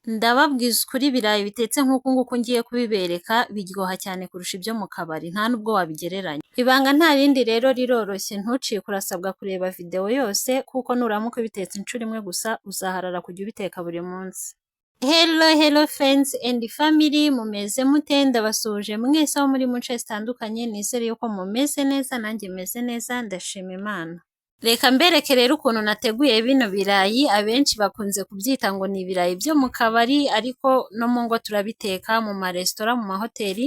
Ndababwiza ukuri ibirayi bitetse nk'uku nguku ngiye kubibereka biryoha cyane kurusha ibyo mu kabari nta nubwo wabigereranya. Ibanga nta rindi rero riroroshye ntucike urasabwa kureba video yose kuko nuramuka ubitetse inshuro imwe gusa uzaharara kujya ubiteka buri munsi. Hello friends and family mumeze mute ndabasuhuje mwese aho muri mu nce zitandukanye nizere yuko mumeze neza nanjye meze neza ndashima Imana. Reka mbereke rero ukuntu nateguye bino birayi abenshi bakunze kubyita ngo ni ibirayi byo mu kabari ariko no mu ngo turabiteka mu maresitora mu mahoteli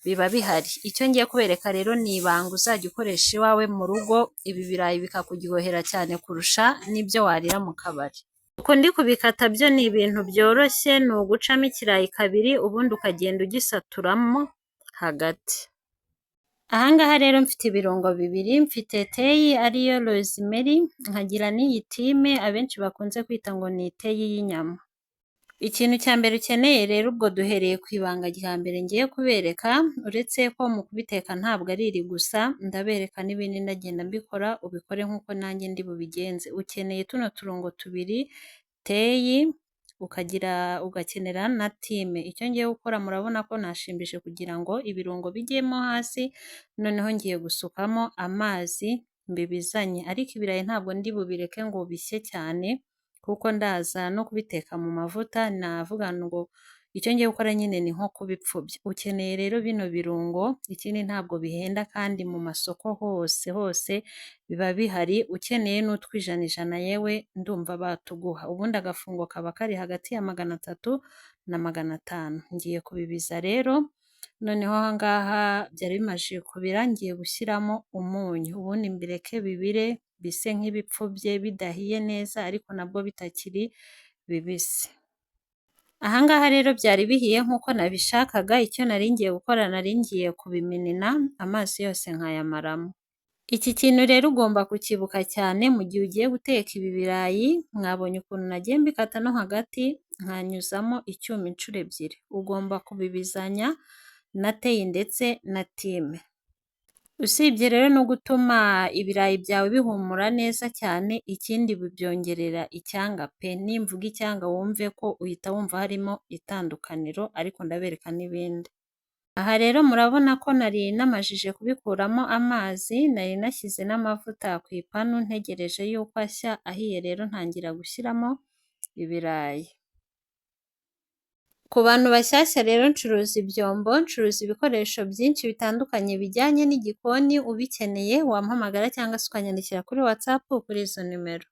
biba bihari. Icyo ngiye kubereka rero ni ibanga uzajya ukoresha iwawe mu rugo ibi birayi bikakuryohera cyane kurusha n'ibyo warira mu kabari. Uko ndi kubikata byo ni ibintu byoroshye ni ugucamo ikirayi kabiri ubundi ukagenda ugisaturamo hagati. Ahangaha rero mfite ibirungo bibiri mfite teyi ariyo rosemary nkagira n'iyi time abenshi bakunze kwita ngo ni teyi y'inyama. Ikintu cya mbere ukeneye rero ubwo duhereye ku ibanga rya mbere ngiye kubereka uretse ko mu kubiteka ntabwo ari iri gusa ndabereka n'ibindi ndagenda mbikora ubikore nk'uko nanjye ndi bubigenze. Ukeneye tuno turungo tubiri teyi ugakenera na time. Icyo ngiye gukora murabona ko nashimbije kugira ngo ibirungo bijyemo hasi noneho ngiye gusukamo amazi mbibizanye ariko ibirayi ntabwo ndi bubireke ngo bishye cyane kuko ndaza no kubiteka mu mavuta navuga ngo icyo ngiye gukora nyine ni nko kubipfubya. Ukeneye rero bino birungo ikindi ntabwo bihenda kandi mu masoko hose biba bihari ukeneye n'utwijana yewe ndumva batuguha ubundi agafungo kaba kari hagati ya 300 na 500. Ngiye kubibiza rero noneho ahangaha byari bimaze kubira ngiye gushyiramo umunyu ubundi mbireke bibire bise nk'ibipfubye bidahiye neza ariko nabwo bitakiri bibisi. Ahangaha rero byari bihiye nk'uko nabishakaga icyo nari ngiye gukora nari ngiye kubiminina amazi yose nkayamaramo. Iki kintu rero ugomba kukibuka cyane mu gihe ugiye guteka ibi birayi mwabonye ukuntu nagiye mbikata no hagati nkanyuzamo icyuma inshuro ebyiri. Ugomba kubibizanya na teyi ndetse na time. Usibye rero no gutuma ibirayi byawe bihumura neza cyane ikindi bibyongerera icyanga pe nimvuga icyanga wumve ko uhita wumva harimo itandukaniro ariko ndabereka n'ibindi. Aha rero murabona ko nari namajije kubikuramo amazi nari nashyize n'amavuta ku ipanu ntegereje yuko ashya ahiye rero ntangira gushyiramo ibirayi. Ku bantu bashyashya rero ncuruza ibyombo ncuruza ibikoresho byinshi bitandukanye bijyanye n'igikoni ubikeneye wampamagara cyangwa se ukanyandikira kuri WhatsApp kuri izo nimero.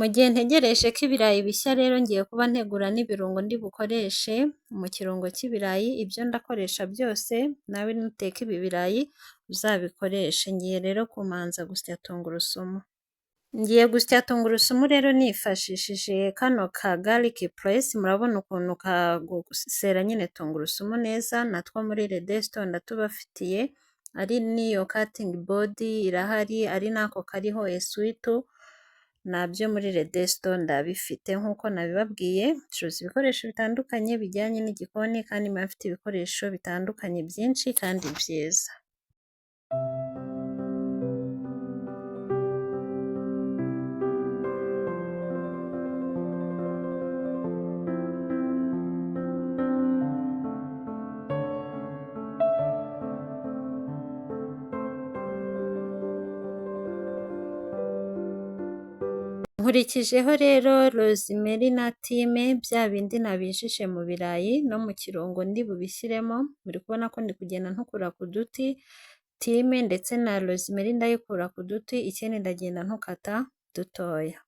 Mu gihe ntegereje ko ibirayi bishya rero ngiye kuba ntegura n'ibirungo ndi bukoreshe mu kirungo cy'ibirayi ibyo ndakoresha byose nawe nuteka ibi birayi uzabikoreshe. Ngiye rero kumanza gusya tungurusumu. Ngiye gusya tungurusumu rero nifashishije kano ka garlic press murabona ukuntu kagusera nyine tungurusumu neza natwo muri Redesto ndatubafitiye ari niyo cutting board irahari ari nako kariho eswitu nabyo muri Redesto ndabifite nk'uko nabibabwiye ncuruza ibikoresho bitandukanye bijyanye n'igikoni kandi mba mfite ibikoresho bitandukanye byinshi kandi byiza. Nkurikijeho rero rosemary na time bya bindi nabijije mu birayi no mu kirungo ndi bubishyiremo muri kubona ko ndi kugenda ntukura ku duti time ndetse na rosemary ndayikura ku duti ikindi ndagenda ntukata dutoya.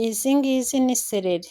Izi ngizi ni seleri.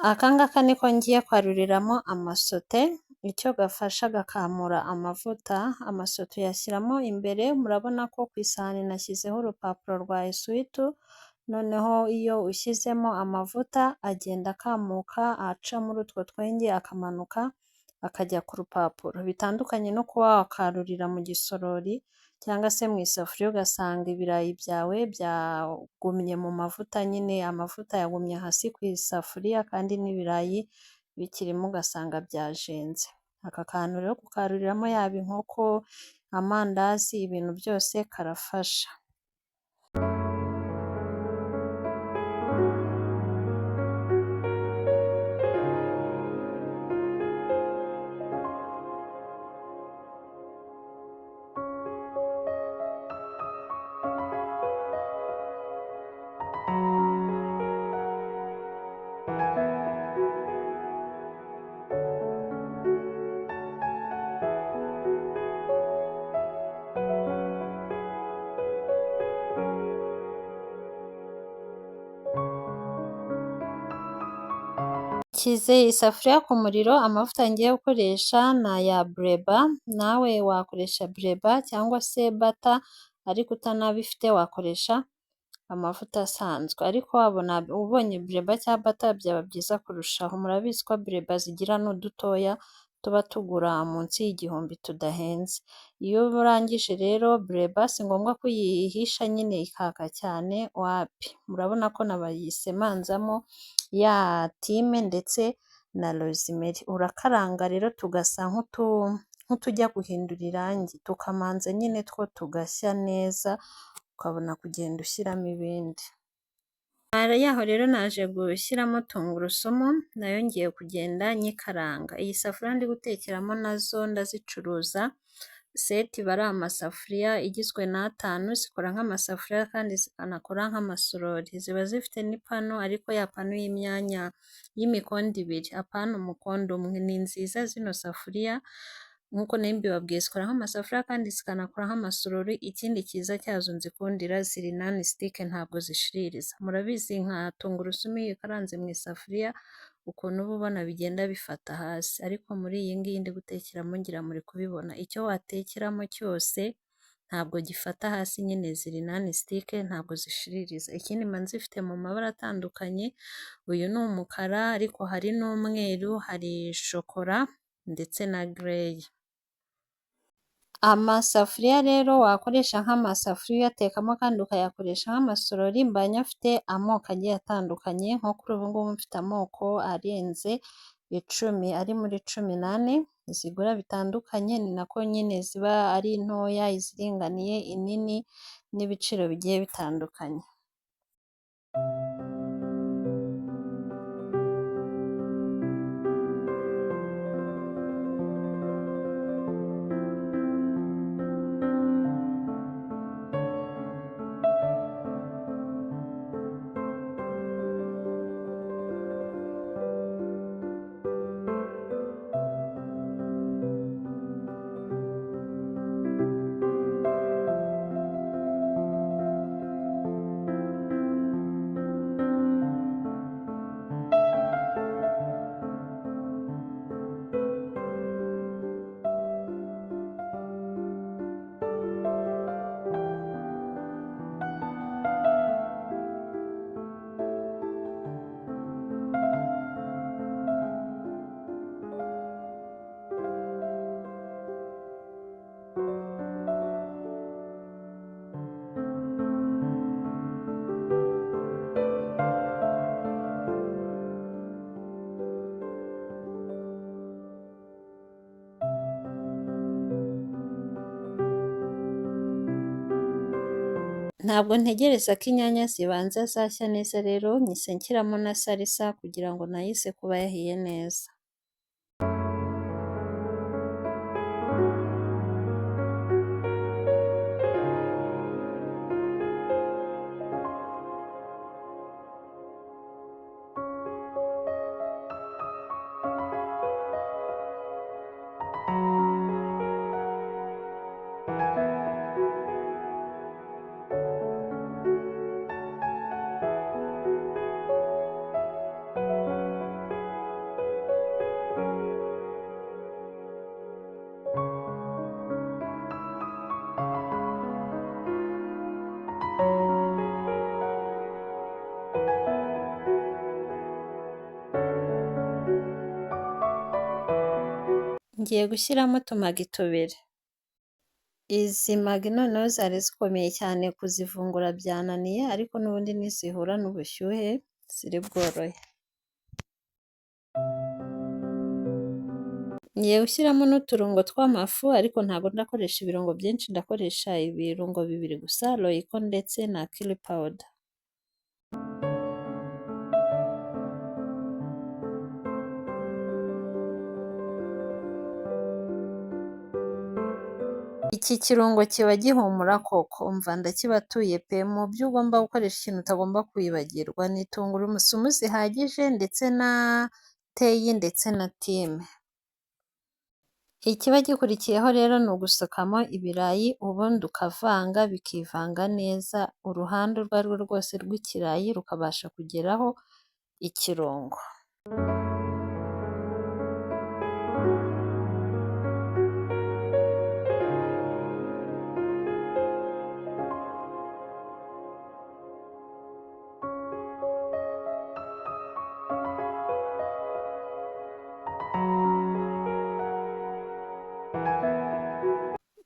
Aka ngaka niko ngiye kwaruriramo amasote, icyo gafasha gakamura amavuta, amasote uyashyiramo imbere, murabona ko ku isahani nashyizeho urupapuro rwa esuwitu, noneho iyo ushyizemo amavuta agenda akamuka aca muri utwo twenge akamanuka akajya ku rupapuro, bitandukanye no kuba wakarurira mu gisorori cyangwa se mu isafuriya ugasanga ibirayi byawe byagumye mu mavuta, nyine amavuta yagumye hasi ku isafuriya kandi n'ibirayi bikirimo ugasanga byajenze. Aka kantu rero kukaruriramo yaba inkoko, amandazi, ibintu byose karafasha. Nshyize isafuriya ku muriro, amavuta ngiye gukoresha ni aya bureba, nawe wakoresha bureba cyangwa se bata, ariko utanabifite wakoresha amavuta asanzwe, ariko ubonye bureba cyangwa bata byaba byiza kurushaho. Murabizi ko bureba zigira n'udutoya tuba tugura munsi y'igihumbi tudahenze. Iyo urangije rero bureba si ngombwa ko uyihisha nyine ikaka cyane, wapi. Murabona ko nabayisemanzamo ya time ndetse na rosemary. Urakaranga rero tugasa nk'utujya guhindura irangi, tukamanza nyine two tugashya neza, ukabona kugenda ushyiramo ibindi. Yaho rero naje gushyiramo tungurusumu, nayo ngiye kugenda nyikaranga. Iyi safuriya ndi gutekeramo nazo ndazicuruza, seti iba ari amasafuriya igizwe n'atanu, zikora nk'amasafuriya kandi zikanakora nk'amasorori. Ziba zifite n'ipanu, ariko ya panu y'imyanya y'imikondo ibiri, apana umukondo umwe. Ni nziza zino safuriya, nk'uko nari mbibabwiye zikora nk'amasafuriya kandi zikanakora nk'amasorori. Ikindi cyiza cyazo nzikundira, ziri nani sitike, ntabwo zishiririza. Murabizi nka tungurusumu iyo ikaranze mu isafuriya ukuntu uba ubona bigenda bifata hasi, ariko muri iyi ngiyi ndi gutekeramo ngira muri kubibona, icyo watekeramo cyose ntabwo gifata hasi, nyine ziri nani sitike, ntabwo zishiririza. Ikindi mba nzifite mu mabara atandukanye, uyu ni umukara ariko hari n'umweru, hari shokora ndetse na gereyi. Amasafuriya rero wakoresha nk'amasafuriya uyatekamo kandi ukayakoresha nk'amasorori, mba nyafite amoko agiye atandukanye, nko kuri ubu ngubu mfite amoko arenze 10, ari muri 18 zigura bitandukanye, ni nako nyine ziba ari ntoya, iziringaniye, inini n'ibiciro bigiye bitandukanye. Ntabwo ntegereza ko inyanya zibanza zashya neza, rero mpise nshyiramo na salisa kugira ngo nayo ize kuba yahiye neza. ngiye gushyiramo utumagi tubiri. Izi magi noneho zari zikomeye cyane kuzivungura byananiye ariko n'ubundi nizihura n'ubushyuhe ziri bworohe. Ngiye gushyiramo n'uturungo tw'amafu ariko ntabwo ndakoresha ibirungo byinshi, ndakoresha ibirungo bibiri gusa, royco ndetse na chili powder. Iki kirungo kiba gihumura koko, umva ndakibatuye pe! Mu byo ugomba gukoresha ikintu utagomba kwibagirwa ni tungurusumu zihagije ndetse na teyi ndetse na time. Ikiba gikurikiyeho rero ni ugusukamo ibirayi ubundi ukavanga bikivanga neza, uruhande urwo ari rwo rwose rw'ikirayi rukabasha kugeraho ikirungo.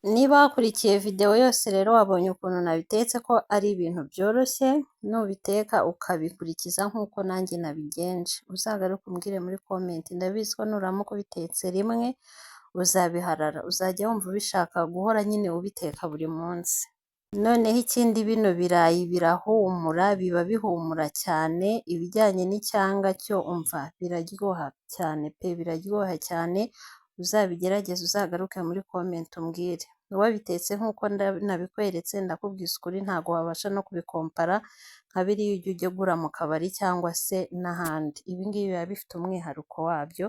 Niba wakurikiye video yose rero wabonye ukuntu nabitetse ko ari ibintu byoroshye, nubiteka ukabikurikiza nk'uko nanjye nabigenje. Uzagaruke umbwire muri comment, ndabizi ko nuramuka ubitetse rimwe uzabiharara, uzajya wumva ubishaka guhora nyine ubiteka buri munsi. Noneho ikindi bino birayi birahumura, biba bihumura cyane, ibijyanye n'icyanga cyo umva biraryoha cyane pe! Biraryoha cyane, uzabigerageze uzagaruke muri comment umbwire. Wabitetse nk'uko nabikweretse ndakubwiza ukuri ntabwo wabasha no kubikompara nka biriya ujya ugura mu kabari cyangwa se n'ahandi. Ibi ngibi biba bifite umwihariko wabyo,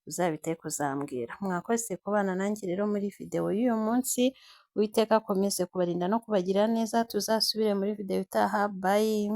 uzabiteke uzambwira. Mwakoze kubana nanjye rero muri video y'uyu munsi, Uwiteka akomeze kubarinda no kubagirira neza, tuzasubire muri video itaha, bye.